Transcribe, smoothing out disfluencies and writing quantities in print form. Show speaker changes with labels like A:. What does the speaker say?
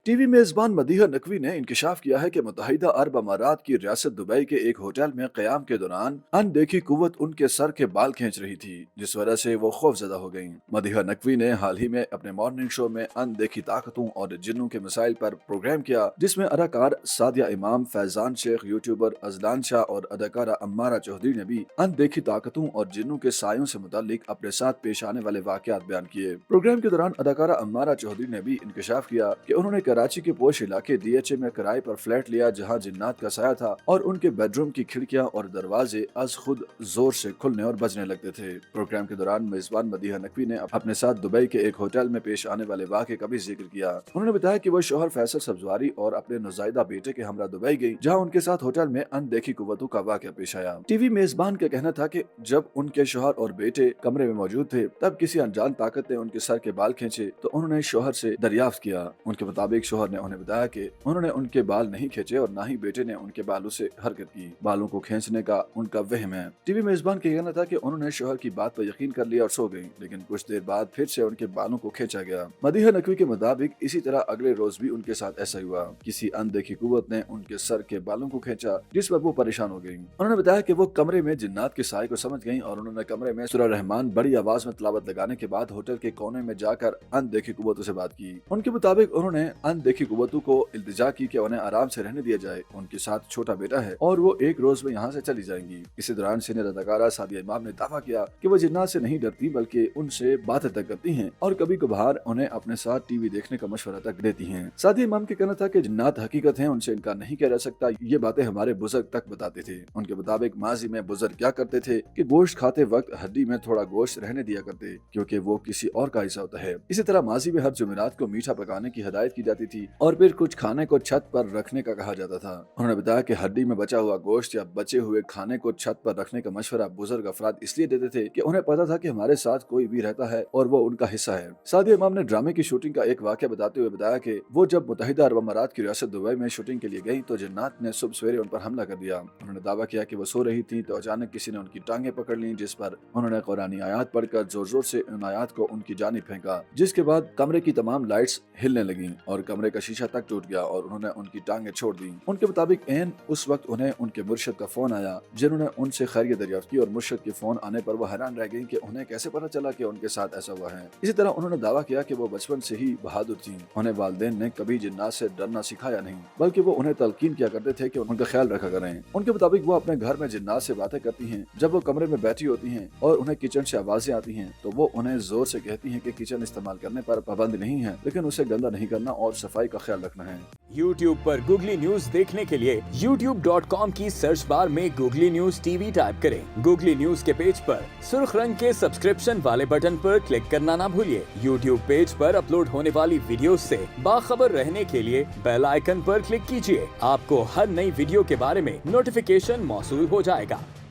A: T V मेज़बान मदीहा नकवी ने इंकशाफ किया है कि मुत्तहिदा अरब अमारात की रियासत दुबई के एक होटल में क़याम के दौरान अनदेखी कुव्वत उनके सर के बाल खींच रही थी, जिस वजह से वो खौफजदा हो गईं। मदीहा नकवी ने हाल ही में अपने मॉर्निंग शो में अनदेखी ताकतों और जिन्नों के मसाइल पर प्रोग्राम किया, जिसमें अदाकार सादिया इमाम, फैजान शेख, यूट्यूबर अजलान शाह और अदाकारा अम्मारा चौधरी ने भी अनदेखी ताकतों और जिन्नों के सायों से मुताल्लिक अपने साथ पेश आने वाले वाक़यात बयान किए। प्रोग्राम के दौरान अदाकारा अम्मारा चौधरी ने भी इंकशाफ किया कि उन्होंने कराची के पोश इलाके DHA में किराए पर फ्लैट लिया, जहां जिन्नात का साया था और उनके बेडरूम की खिड़कियां और दरवाजे अज खुद जोर से खुलने और बजने लगते थे। प्रोग्राम के दौरान मेजबान मदीहा नकवी ने अपने साथ दुबई के एक होटल में पेश आने वाले वाक़े का भी जिक्र किया। उन्होंने बताया कि वो शोहर फैसल सब्जवारी और अपने नौज़ायदा बेटे के हमरा दुबई गई, जहाँ उनके साथ होटल में अनदेखी कुव्वतों का वाक़या पेश आया। टीवी मेजबान का कहना था कि जब उनके शोहर और बेटे कमरे में मौजूद थे, तब किसी अनजान ताकत ने उनके सर के बाल खींचे तो उन्होंने शोहर से दरियाफ्त किया। उनके मुताबिक शोहर ने उन्हें बताया कि उन्होंने उनके बाल नहीं खींचे और न ही बेटे ने उनके बालों से हरकत की। बालों को खींचने का उनका वहम है। टीवी मेजबान का कहना था कि उन्होंने शोहर की बात पर यकीन कर लिया और सो गई, लेकिन कुछ देर बाद फिर से उनके बालों को खींचा गया। मदीहा नकवी के मुताबिक इसी तरह अगले रोज भी उनके साथ ऐसा हुआ। किसी अनदेखी कुव्वत ने उनके सर के बालों को खींचा, जिस पर वो परेशान हो गई। उन्होंने बताया कि वो कमरे में जिन्नात के साए को समझ गईं और उन्होंने कमरे में सूरह रहमान बड़ी आवाज में तिलावत लगाने के बाद होटल के कोने में जाकर अनदेखी कुव्वतों से बात की। उनके मुताबिक उन्होंने अनदेखी कुव्वतों को इल्तिजा की कि उन्हें आराम से रहने दिया जाए। उनके साथ छोटा बेटा है और वो एक रोज में यहाँ से चली जाएंगी। इसी दौरान सीनियर अदाकारा सादिया इमाम ने दावा किया कि वो जिन्नात से नहीं डरती, बल्कि उनसे बातें तक करती हैं और कभी कभार उन्हें अपने साथ टीवी देखने का मशवरा तक देती हैं। सादिया इमाम के कहना था कि जिन्नात हकीकत है, उनसे इनकार नहीं किया जा सकता। ये बातें हमारे बुजुर्ग तक बताते थे। उनके मुताबिक माजी में बुजुर्ग क्या करते थे कि गोश्त खाते वक्त हड्डी में थोड़ा गोश्त रहने दिया करते, क्योंकि वो किसी और का हिस्सा होता है। इसी तरह माजी में हर जुमेरात को मीठा पकाने की हिदायत की जाती थी और फिर कुछ खाने को छत पर रखने का कहा जाता था। उन्होंने बताया कि हड्डी में बचा हुआ गोश्त या बचे हुए खाने को छत पर रखने का मशवरा बुजुर्ग अफराद इसलिए देते थे कि उन्हें पता था कि हमारे साथ कोई भी रहता है और वो उनका हिस्सा है। सादिया इमाम ने ड्रामे की शूटिंग का एक वाक़या बताते हुए बताया कि वो जब मुत्तहिदा अरब अमारात की रियासत दुबई में शूटिंग के लिए गई तो जिन्नात ने सुबह सवेरे उन पर हमला कर दिया। उन्होंने दावा किया कि वो सो रही थी तो अचानक किसी ने उनकी टांगें पकड़ ली, जिस पर उन्होंने कुरानी आयात पढ़कर जोर जोर से उन आयात को उनकी जानिब फेंका, जिसके बाद कमरे की तमाम लाइट्स हिलने लगी और कमरे का शीशा तक टूट गया और उन्होंने उनकी टांगें छोड़ दी। उनके मुताबिक एन उस वक्त उन्हें उनके मुर्शिद का फोन आया, जिन्होंने उनसे खैरियत दरियाफ्त की और मुर्शिद के फोन आने पर वो हैरान रह गई कि उन्हें कैसे पता चला कि उनके साथ ऐसा हुआ है। इसी तरह उन्होंने दावा किया कि वो बचपन से ही बहादुर थी। उन्हें वालिदैन ने कभी जिन्नात से डरना सिखाया नहीं, बल्कि वो उन्हें तलकीन किया करते थे कि उनका ख्याल रखा करें। उनके मुताबिक वो अपने घर में जिन्नात से बातें करती हैं। जब वो कमरे में बैठी होती हैं और उन्हें किचन से आवाजें आती हैं तो वो उन्हें जोर से कहती हैं कि किचन इस्तेमाल करने पर पाबंद नहीं है, लेकिन उसे गंदा नहीं करना और सफाई का ख्याल रखना है।
B: YouTube पर गूगली न्यूज देखने के लिए youtube.com की सर्च बार में गूगली न्यूज TV टाइप करें। गूगली न्यूज के पेज पर सुर्ख रंग के सब्सक्रिप्शन वाले बटन पर क्लिक करना ना भूलिए। YouTube पेज पर अपलोड होने वाली वीडियोस से बाखबर रहने के लिए बेल आइकन पर क्लिक कीजिए। आपको हर नई वीडियो के बारे में नोटिफिकेशन मौसूल हो जाएगा।